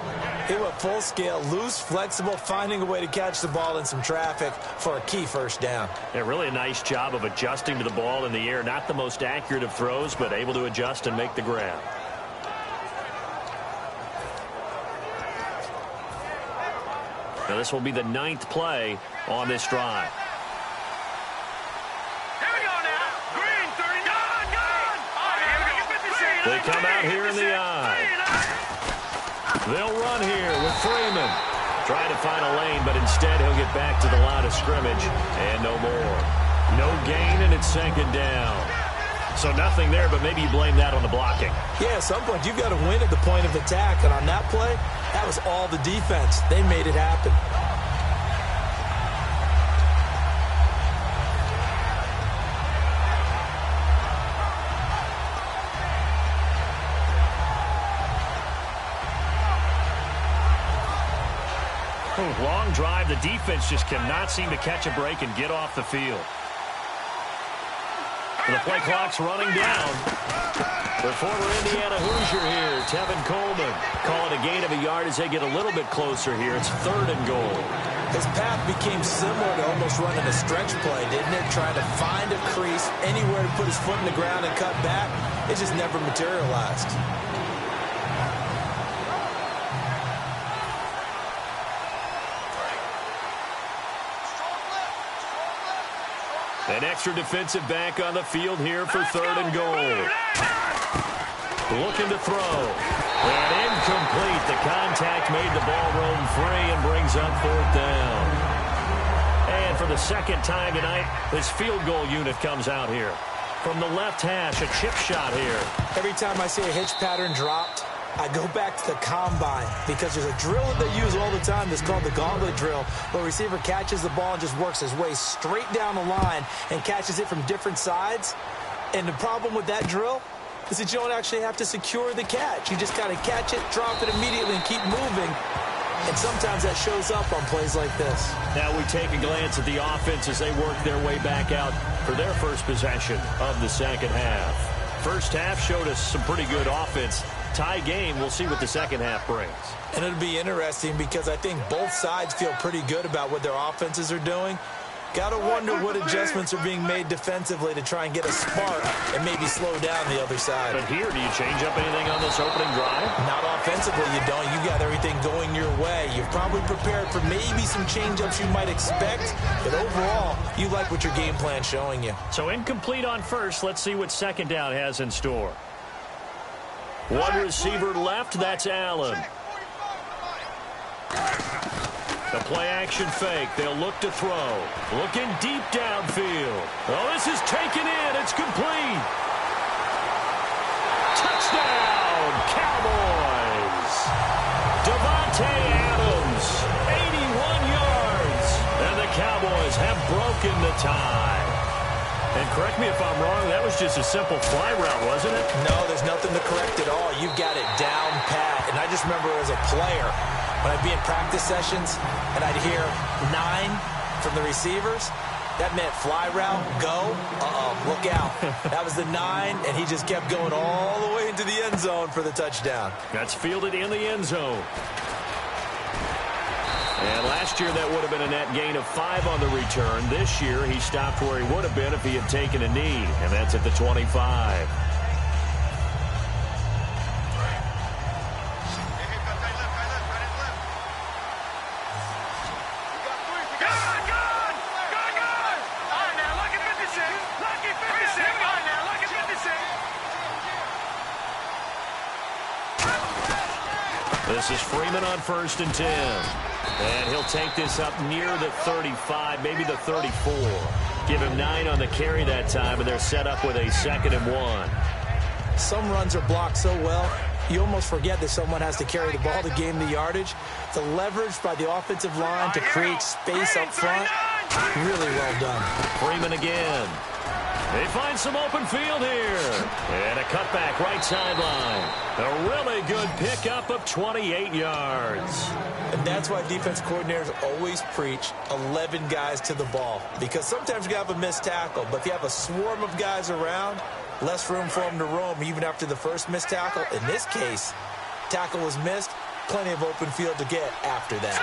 He went full scale, loose, flexible, finding a way to catch the ball in some traffic for a key first down. Yeah, really a nice job of adjusting to the ball in the air. Not the most accurate of throws, but able to adjust and make the grab. Now this will be the 9th play on this drive. They come out here in the eye. They'll run here with Freeman. Trying to find a lane, but instead he'll get back to the line of scrimmage. And no more. No gain, and it's 2nd down. So nothing there, but maybe you blame that on the blocking. Yeah, at some point you've got to win at the point of attack. And on that play, that was all the defense. They made it happen. Long drive. The defense just cannot seem to catch a break and get off the field. The play clock's running down. The former Indiana Hoosier here, Tevin Coleman. Call it a gain of a yard as they get a little bit closer here. It's 3rd and goal. His path became similar to almost running a stretch play, didn't it? Trying to find a crease, anywhere to put his foot in the ground and cut back. It just never materialized. An extra defensive back on the field here for 3rd and goal. Looking to throw. And incomplete. The contact made the ball roam free and brings up 4th down. And for the second time tonight, his field goal unit comes out here. From the left hash, a chip shot here. Every time I see a hitch pattern dropped, I go back to the combine because there's a drill that they use all the time that's called the gauntlet drill, where a receiver catches the ball and just works his way straight down the line and catches it from different sides. And the problem with that drill is that you don't actually have to secure the catch. You just kind of catch it, drop it immediately, and keep moving. And sometimes that shows up on plays like this. Now we take a glance at the offense as they work their way back out for their first possession of the second half. First half showed us some pretty good offense. Tie game, we'll see what the second half brings. And it'll be interesting because I think both sides feel pretty good about what their offenses are doing. Got to wonder what adjustments are being made defensively to try and get a spark and maybe slow down the other side. But here, do you change up anything on this opening drive? Not offensively, you don't. You got everything going your way. You've probably prepared for maybe some change-ups you might expect, but overall, you like what your game plan's showing you. So incomplete on first. Let's see what second down has in store. One receiver left, that's Allen. The play-action fake. They'll look to throw. Looking deep downfield. Oh, this is taken in. It's complete. Touchdown, Cowboys. Devontae Adams, 81 yards. And the Cowboys have broken the tie. And correct me if I'm wrong, that was just a simple fly route, wasn't it? No, there's nothing to correct at all. You've got it down pat. And I just remember as a player, when I'd be in practice sessions and I'd hear 9 from the receivers, that meant fly route, go, look out. That was the 9, and he just kept going all the way into the end zone for the touchdown. That's fielded in the end zone. And last year, that would have been a net gain of 5 on the return. This year, he stopped where he would have been if he had taken a knee, and that's at the 25. This is Freeman on 1st and 10. And he'll take this up near the 35, maybe the 34. Give him 9 on the carry that time, and they're set up with a 2nd and 1. Some runs are blocked so well, you almost forget that someone has to carry the ball to gain the yardage. The leverage by the offensive line to create space up front, really well done. Freeman again. They find some open field here. And a cutback right sideline. A really good pickup of 28 yards. And that's why defense coordinators always preach 11 guys to the ball. Because sometimes you have a missed tackle, but if you have a swarm of guys around, less room for them to roam even after the first missed tackle. In this case, tackle was missed, plenty of open field to get after that.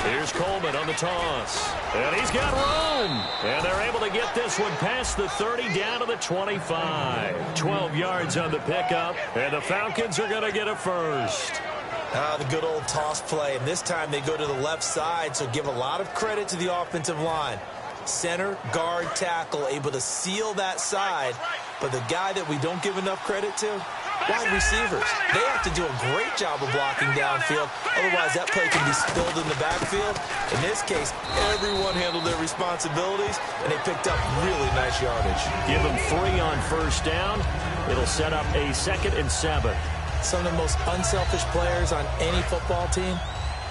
Here's Coleman on the toss. And he's got room. And they're able to get this one past the 30 down to the 25. 12 yards on the pickup. And the Falcons are going to get a first. The good old toss play. And this time they go to the left side, so give a lot of credit to the offensive line. Center, guard, tackle, able to seal that side. But the guy that we don't give enough credit to, wide receivers. They have to do a great job of blocking downfield. Otherwise, that play can be spilled in the backfield. In this case, everyone handled their responsibilities, and they picked up really nice yardage. Give them 3 on 1st down. It'll set up a 2nd and 7. Some of the most unselfish players on any football team,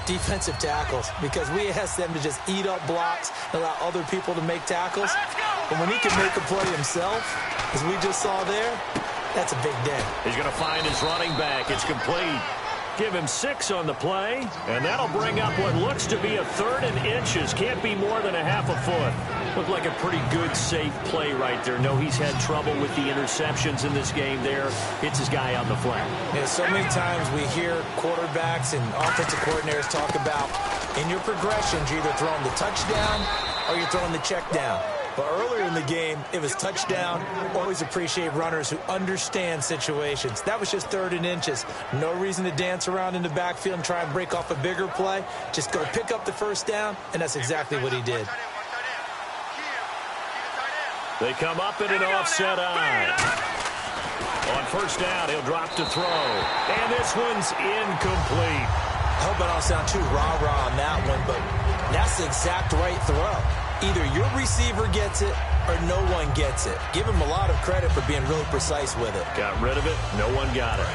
defensive tackles, because we ask them to just eat up blocks and allow other people to make tackles. But when he can make a play himself, as we just saw there, that's a big day. He's going to find his running back. It's complete. Give him 6 on the play, and that'll bring up what looks to be a 3rd and inches. Can't be more than a half a foot. Looked like a pretty good, safe play right there. No, he's had trouble with the interceptions in this game there. Hits his guy on the flat. Yeah, so many times we hear quarterbacks and offensive coordinators talk about in your progressions, you're either throwing the touchdown or you're throwing the check down. But earlier in the game, it was touchdown. Always appreciate runners who understand situations. That was just 3rd and inches. No reason to dance around in the backfield and try and break off a bigger play. Just go pick up the 1st down, and that's exactly what he did. They come up in an offset eye. On 1st down, he'll drop to throw. And this one's incomplete. I hope I don't sound too rah-rah on that one, but that's the exact right throw. Either your receiver gets it or no one gets it. Give him a lot of credit for being really precise with it. Got rid of it. No one got it.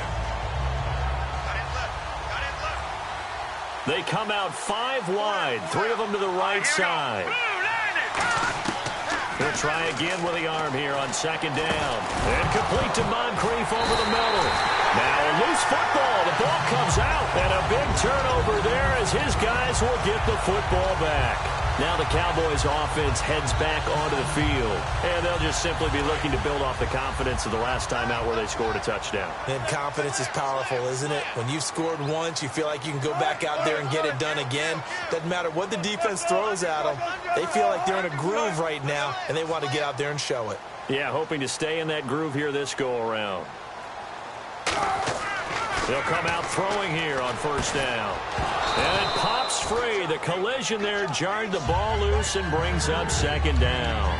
They come out 5 wide. 3 of them to the right side. He'll try again with the arm here on 2nd down. And complete to Moncrief over the middle. Now a loose football. The ball comes out. And a big turnover there as his guys will get the football back. Now the Cowboys offense heads back onto the field. And they'll just simply be looking to build off the confidence of the last time out where they scored a touchdown. And confidence is powerful, isn't it? When you've scored once, you feel like you can go back out there and get it done again. Doesn't matter what the defense throws at them. They feel like they're in a groove right now, and they want to get out there and show it. Yeah, hoping to stay in that groove here this go-around. They'll come out throwing here on 1st down. And it pops free. The collision there jarred the ball loose and brings up 2nd down.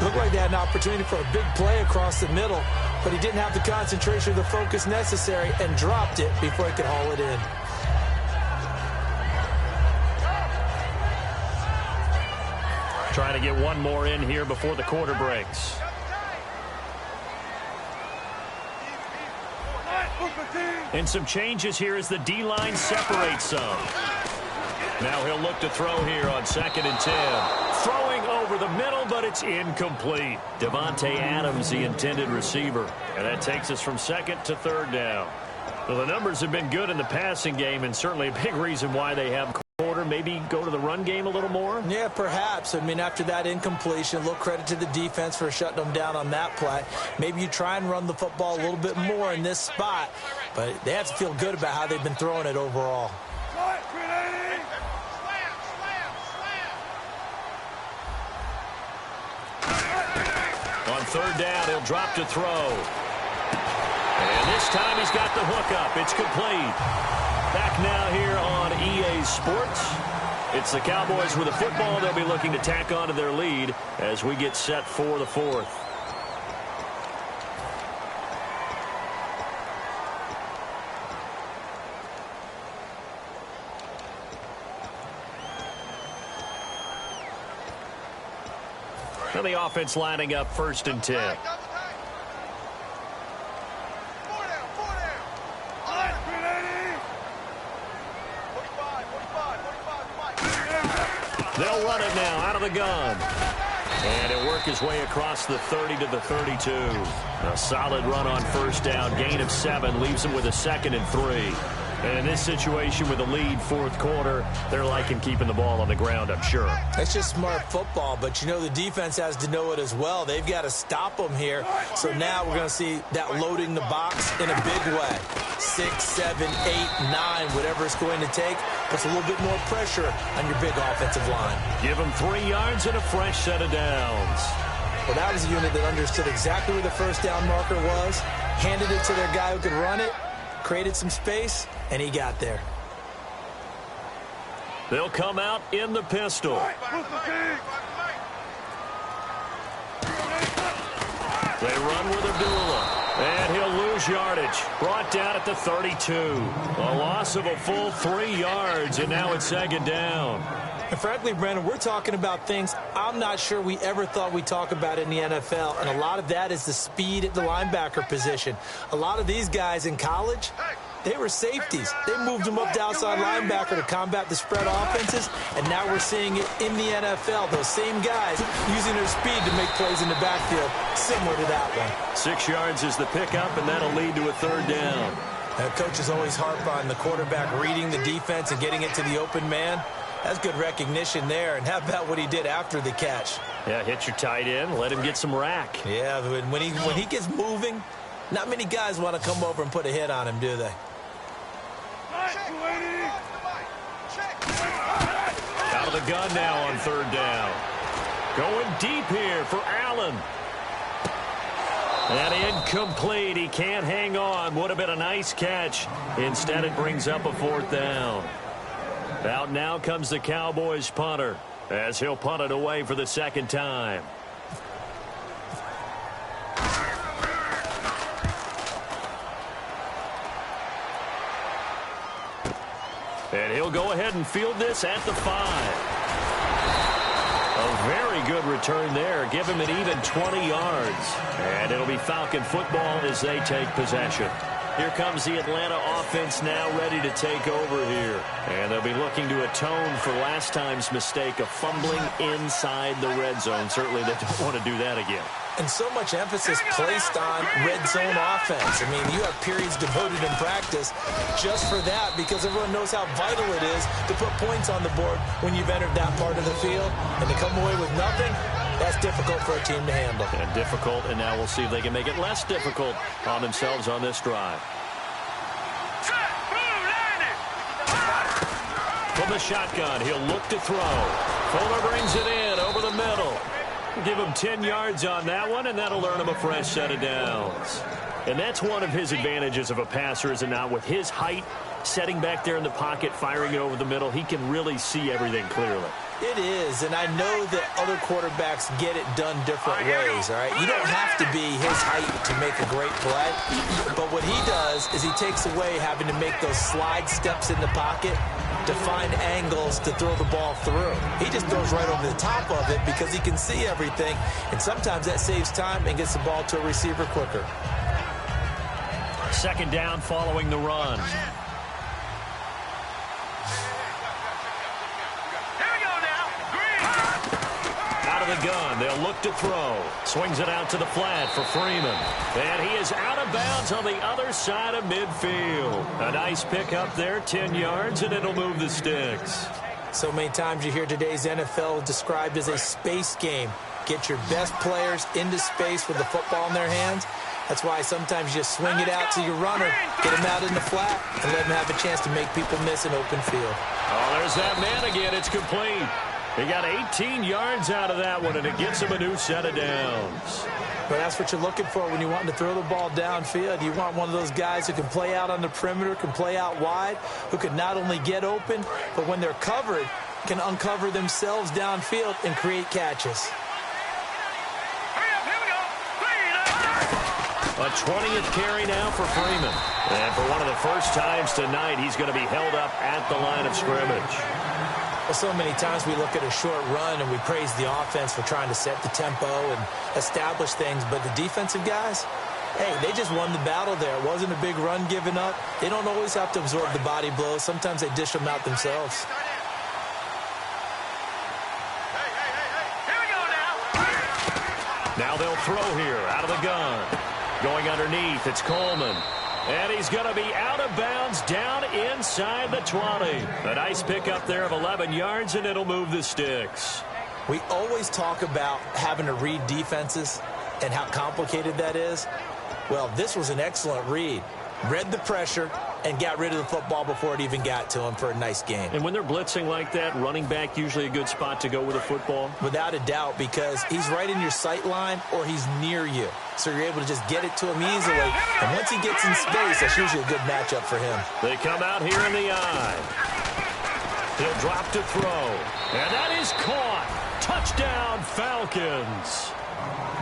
Looked like they had an opportunity for a big play across the middle, but he didn't have the concentration or the focus necessary and dropped it before he could haul it in. Trying to get one more in here before the quarter breaks. And some changes here as the D-line separates some. Now he'll look to throw here on 2nd and 10. Throwing over the middle, but it's incomplete. Devontae Adams, the intended receiver. And that takes us from 2nd to 3rd down. Well, the numbers have been good in the passing game, and certainly a big reason why they have quarter. Maybe go to the run game a little more? Yeah, perhaps. I mean, after that incompletion, a little credit to the defense for shutting them down on that play. Maybe you try and run the football a little bit more in this spot, but they have to feel good about how they've been throwing it overall. On 3rd down, he'll drop to throw. And this time he's got the hook up. It's complete. Back now here on EA Sports. It's the Cowboys with the football. They'll be looking to tack on to their lead as we get set for the 4th. And the offense lining up 1st and 10. They'll run it now out of the gun. And he'll work his way across the 30 to the 32. A solid run on 1st down. Gain of 7 leaves him with a 2nd and 3. And in this situation with a lead 4th quarter, they're liking keeping the ball on the ground, I'm sure. That's just smart football, but you know the defense has to know it as well. They've got to stop them here. So now we're going to see that loading the box in a big way. 6, 7, 8, 9, whatever it's going to take, puts a little bit more pressure on your big offensive line. Give them 3 yards and a fresh set of downs. Well, that was a unit that understood exactly where the 1st down marker was, handed it to their guy who could run it, created some space, and he got there. They'll come out in the pistol. They run with Abdullah. And he'll lose yardage. Brought down at the 32. A loss of a full 3 yards, and now it's 2nd down. And frankly, Brandon, we're talking about things I'm not sure we ever thought we'd talk about in the NFL, and a lot of that is the speed at the linebacker position. A lot of these guys in college, they were safeties. They moved them up to outside linebacker to combat the spread offenses, and now we're seeing it in the NFL. Those same guys using their speed to make plays in the backfield, similar to that one. 6 yards is the pickup, and that'll lead to a 3rd down. Coaches always harp on the quarterback reading the defense and getting it to the open man. That's good recognition there. And how about what he did after the catch? Yeah, hit your tight end, let him get some rack. Yeah, but when he gets moving, not many guys want to come over and put a hit on him, do they? Out of the gun now on 3rd down. Going deep here for Allen. And incomplete. He can't hang on. Would have been a nice catch. Instead, it brings up a 4th down. Out now comes the Cowboys punter as he'll punt it away for the 2nd time. And he'll go ahead and field this at the 5. A very good return there. Give him an even 20 yards. And it'll be Falcon football as they take possession. Here comes the Atlanta offense now ready to take over here. And they'll be looking to atone for last time's mistake of fumbling inside the red zone. Certainly they don't want to do that again. And so much emphasis placed on red zone offense. I mean, you have periods devoted in practice just for that because everyone knows how vital it is to put points on the board when you've entered that part of the field. And to come away with nothing, that's difficult for a team to handle. And difficult, and now we'll see if they can make it less difficult on themselves on this drive. From the shotgun, he'll look to throw. Fuller brings it in over the middle. Give him 10 yards on that one, and that'll earn him a fresh set of downs. And that's one of his advantages of a passer, is it not? With his height, setting back there in the pocket, firing it over the middle, he can really see everything clearly. It is, and I know that other quarterbacks get it done different ways, all right? You don't have to be his height to make a great play, but what he does is he takes away having to make those slide steps in the pocket to find angles to throw the ball through. He just throws right over the top of it because he can see everything, and sometimes that saves time and gets the ball to a receiver quicker. Second down following the run. The gun. They'll look to throw. Swings it out to the flat for Freeman. And he is out of bounds on the other side of midfield. A nice pick up there, 10 yards, and it'll move the sticks. So many times you hear today's NFL described as a space game. Get your best players into space with the football in their hands. That's why sometimes you just swing it out to your runner, get him out in the flat, and let him have a chance to make people miss an open field. Oh, there's that man again. It's complete. He got 18 yards out of that one, and it gets him a new set of downs. But that's what you're looking for when you want to throw the ball downfield. You want one of those guys who can play out on the perimeter, can play out wide, who can not only get open, but when they're covered, can uncover themselves downfield and create catches. A 20th carry now for Freeman. And for one of the first times tonight, he's going to be held up at the line of scrimmage. Well, so many times we look at a short run and we praise the offense for trying to set the tempo and establish things, but the defensive guys, hey, they just won the battle there. It wasn't a big run given up. They don't always have to absorb the body blows. Sometimes they dish them out themselves. Now they'll throw here out of the gun. Going underneath, it's Coleman. And he's going to be out of bounds down inside the 20. A nice pick up there of 11 yards, and it'll move the sticks. We always talk about having to read defenses and how complicated that is. Well, this was an excellent read. Read the pressure and got rid of the football before it even got to him for a nice game. And when they're blitzing like that, running back usually a good spot to go with a football? Without a doubt, because he's right in your sight line or he's near you. So you're able to just get it to him easily. And once he gets in space, that's usually a good matchup for him. They come out here in the eye. He'll drop to throw. And that is caught. Touchdown, Falcons.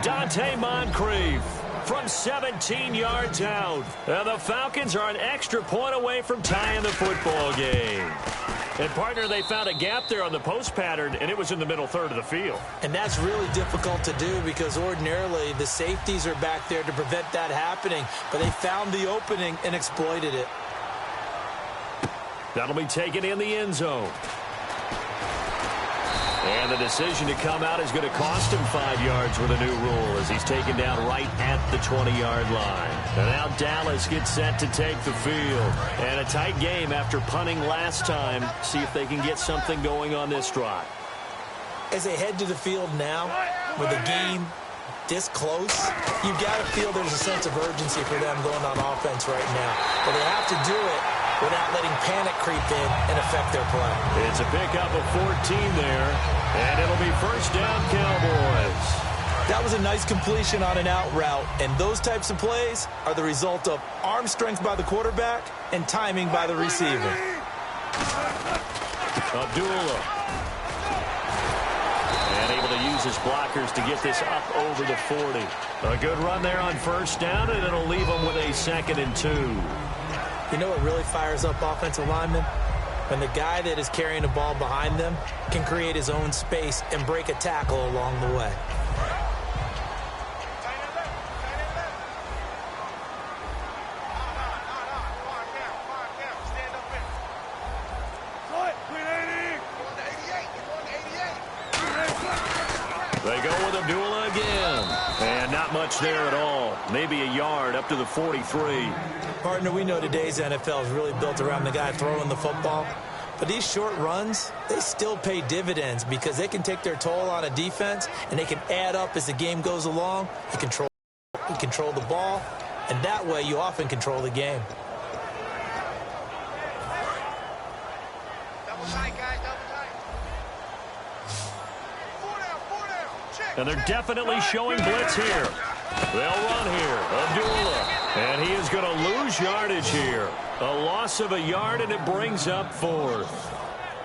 Dante Moncrief from 17 yards out. And the Falcons are an extra point away from tying the football game. And, partner, they found a gap there on the post pattern, and it was in the middle third of the field. And that's really difficult to do because ordinarily the safeties are back there to prevent that happening. But they found the opening and exploited it. That'll be taken in the end zone. And the decision to come out is going to cost him 5 yards with a new rule as he's taken down right at the 20-yard line. And now Dallas gets set to take the field. And a tight game after punting last time. See if they can get something going on this drive. As they head to the field now, with a game this close, you've got to feel there's a sense of urgency for them going on offense right now. But they have to do it without letting panic creep in and affect their play. It's a pickup of 14 there, and it'll be first down, Cowboys. That was a nice completion on an out route, and those types of plays are the result of arm strength by the quarterback and timing by the receiver. Abdullah. And able to use his blockers to get this up over the 40. A good run there on first down, and it'll leave them with a 2nd and 2. You know what really fires up offensive linemen? when the guy that is carrying the ball behind them can create his own space and break a tackle along the way. They go with Abdullah again. And not much there at all. Maybe a yard up to the 43. Partner, we know today's NFL is really built around the guy throwing the football. But these short runs, they still pay dividends because they can take their toll on a defense and they can add up as the game goes along. You control the ball, and that way you often control the game. Double tight, guys, double tight. Four down, check. And they're definitely showing blitz here. They'll run here. Abdullah. And he is going to lose yardage here. A loss of a yard, and it brings up fourth.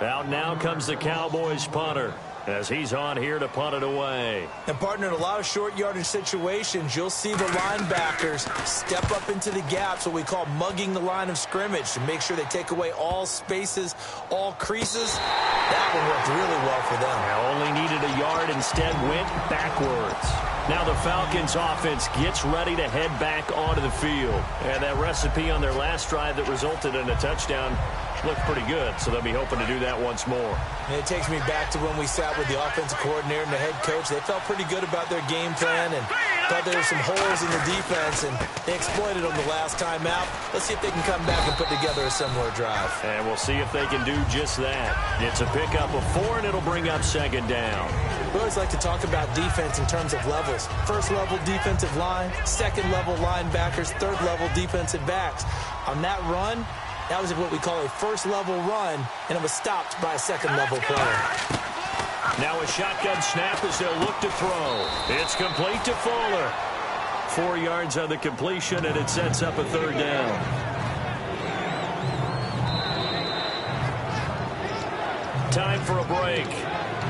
Out now comes the Cowboys punter as he's on here to punt it away. And, partner, in a lot of short yardage situations, you'll see the linebackers step up into the gaps, what we call mugging the line of scrimmage, to make sure they take away all spaces, all creases. That one worked really well for them. Now only needed a yard, instead went backwards. Now the Falcons offense gets ready to head back onto the field. And that recipe on their last drive that resulted in a touchdown looked pretty good, so they'll be hoping to do that once more. And it takes me back to when we sat with the offensive coordinator and the head coach. They felt pretty good about their game plan and thought there were some holes in the defense, and they exploited them the last time out. Let's see if they can come back and put together a similar drive. And we'll see if they can do just that. It's a pickup of 4, and it'll bring up second down. We always like to talk about defense in terms of levels. First level defensive line, second level linebackers, third level defensive backs. On that run, that was what we call a first level run, and it was stopped by a second level player. Now a shotgun snap as they'll look to throw. It's complete to Fuller. 4 yards on the completion, and it sets up a third down. Time for a break.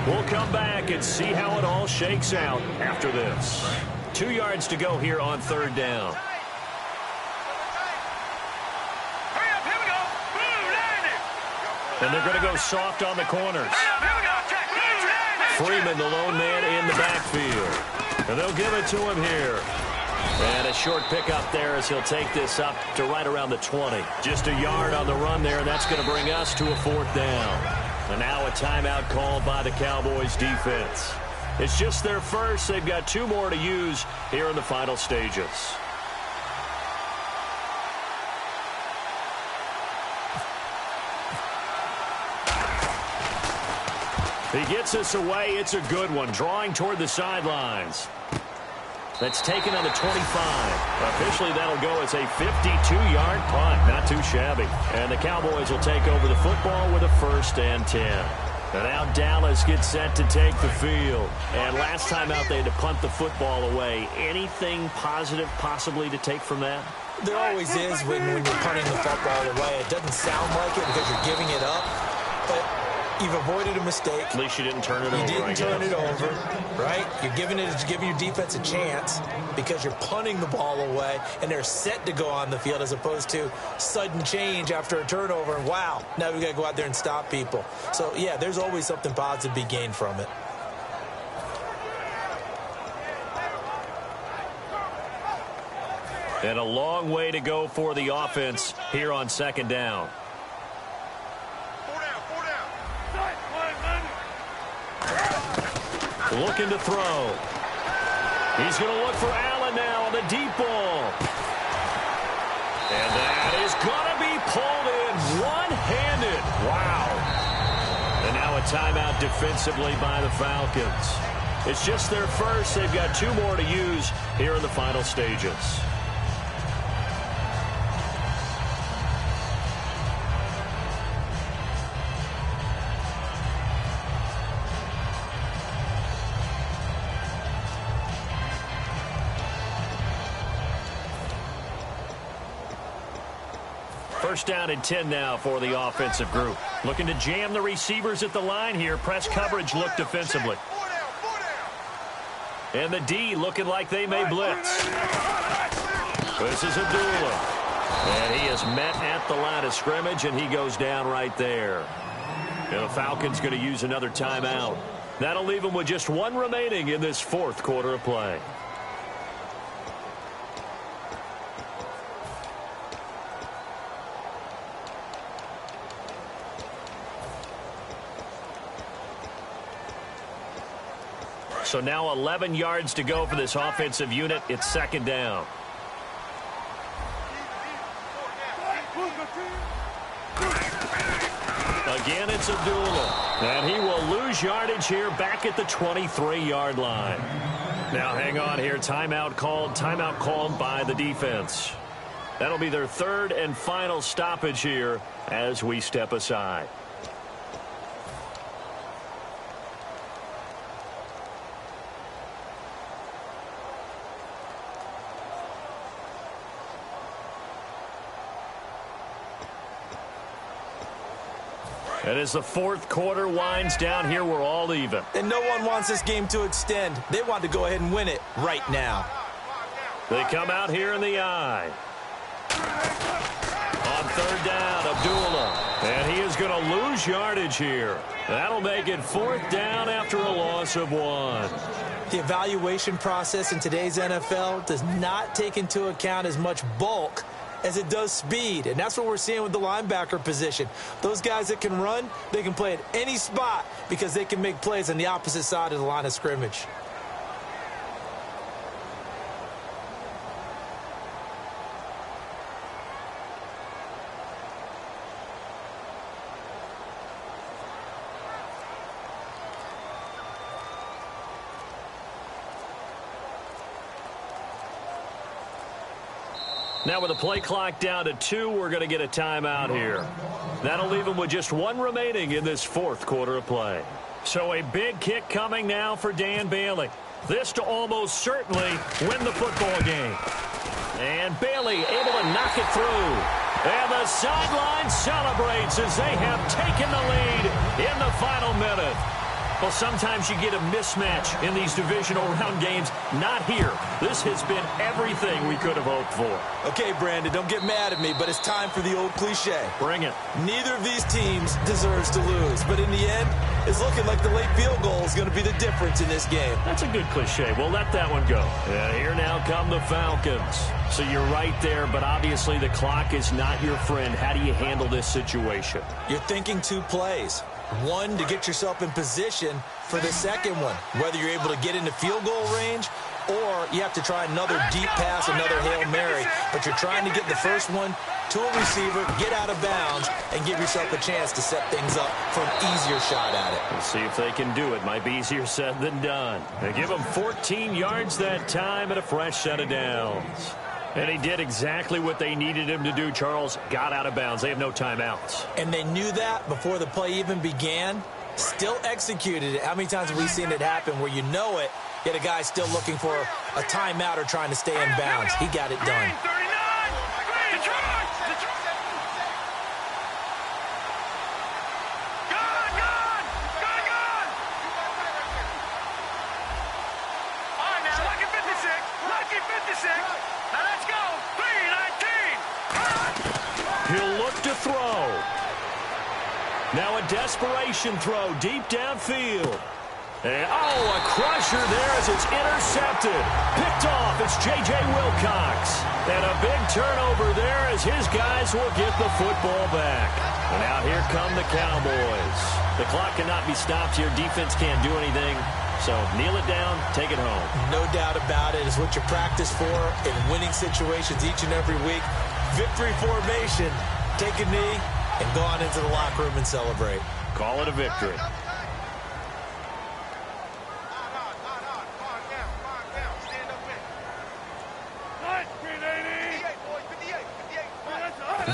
We'll come back and see how it all shakes out after this. 2 yards to go here on third down. Hurry up, here we go. Blue, landing. And they're going to go soft on the corners. Here we go, check. Blue, landing. Freeman, the lone man in the backfield. And they'll give it to him here. And a short pickup there as he'll take this up to right around the 20. Just a yard on the run there, and that's going to bring us to a fourth down. And now a timeout called by the Cowboys defense. It's just their first. They've got 2 more to use here in the final stages. He gets us away. It's a good one. Drawing toward the sidelines. That's taken on the 25. Officially, that'll go as a 52-yard punt. Not too shabby. And the Cowboys will take over the football with a 1st and 10. And now Dallas gets set to take the field. And last time out, they had to punt the football away. Anything positive possibly to take from that? There always is when you're punting the football away. It doesn't sound like it because you're giving it up, but you've avoided a mistake. At least you didn't turn it over. You didn't turn it over, right? You're giving your defense a chance because you're punting the ball away, and they're set to go on the field as opposed to sudden change after a turnover. And wow, now we got to go out there and stop people. So, yeah, there's always something positive to be gained from it. And a long way to go for the offense here on second down. Looking to throw. He's going to look for Allen now on the deep ball. And that is going to be pulled in one-handed. Wow. And now a timeout defensively by the Falcons. It's just their first. They've got 2 more to use here in the final stages. First down and 10 now for the offensive group. Looking to jam the receivers at the line here. Press coverage look defensively. And the D looking like they may blitz. This is Abdullah. And he is met at the line of scrimmage, and he goes down right there. And the Falcons going to use another timeout. That'll leave them with just one remaining in this fourth quarter of play. So now 11 yards to go for this offensive unit. It's second down. Again, it's Abdullah. And he will lose yardage here back at the 23-yard line. Now, hang on here. Timeout called by the defense. That'll be their third and final stoppage here as we step aside. And as the fourth quarter winds down here, we're all even. And no one wants this game to extend. They want to go ahead and win it right now. They come out here in the eye. On third down, Abdullah. And he is going to lose yardage here. That'll make it fourth down after a loss of 1. The evaluation process in today's NFL does not take into account as much bulk as it does speed, and that's what we're seeing with the linebacker position. Those guys that can run, they can play at any spot because they can make plays on the opposite side of the line of scrimmage. Now with the play clock down to 2, we're going to get a timeout here. That'll leave them with just 1 remaining in this fourth quarter of play. So a big kick coming now for Dan Bailey. This to almost certainly win the football game. And Bailey able to knock it through. And the sideline celebrates as they have taken the lead in the final minute. Well, sometimes you get a mismatch in these divisional round games. Not here. This has been everything we could have hoped for. Okay, Brandon, don't get mad at me, but it's time for the old cliche. Bring it. Neither of these teams deserves to lose, but in the end, it's looking like the late field goal is going to be the difference in this game. That's a good cliche. We'll let that one go. And here now come the Falcons. So you're right there, but obviously the clock is not your friend. How do you handle this situation? You're thinking 2 plays. One, to get yourself in position for the second one, whether you're able to get into field goal range or you have to try another deep pass, another Hail Mary. But you're trying to get the first one to a receiver, get out of bounds, and give yourself a chance to set things up for an easier shot at it. We'll see if they can do it. Might be easier said than done. They give them 14 yards that time and a fresh set of downs. And he did exactly what they needed him to do, Charles. Got out of bounds. They have no timeouts. And they knew that before the play even began. Still executed it. How many times have we seen it happen where you know it, yet a guy's still looking for a timeout or trying to stay in bounds? He got it done. He'll look to throw. Now a desperation throw deep downfield. And, a crusher there as it's intercepted. Picked off, it's J.J. Wilcox. And a big turnover there as his guys will get the football back. And out here come the Cowboys. The clock cannot be stopped here. Defense can't do anything. So kneel it down, take it home. No doubt about it. It's what you practice for in winning situations each and every week. Victory formation. Take a knee and go on into the locker room and celebrate. Call it a victory.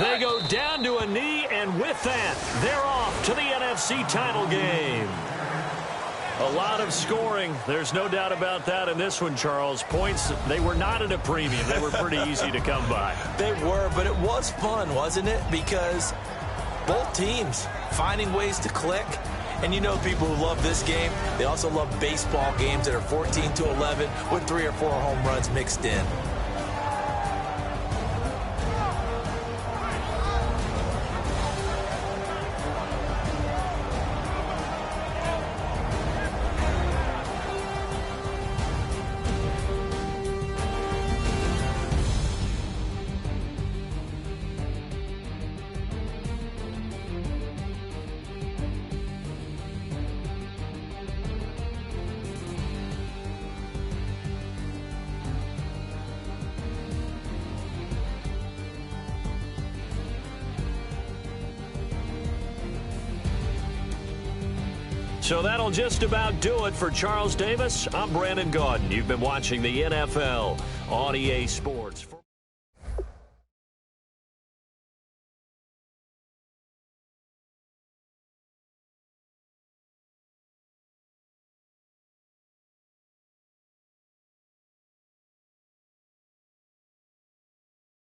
They go down to a knee, and with that, they're off to the NFC title game. A lot of scoring. There's no doubt about that in this one, Charles. Points, they were not at a premium. They were pretty easy to come by. They were, but it was fun, wasn't it? Because both teams finding ways to click. And you know people who love this game, they also love baseball games that are 14-11 with 3 or 4 home runs mixed in. So that'll just about do it for Charles Davis. I'm Brandon Gaudin. You've been watching the NFL on EA Sports.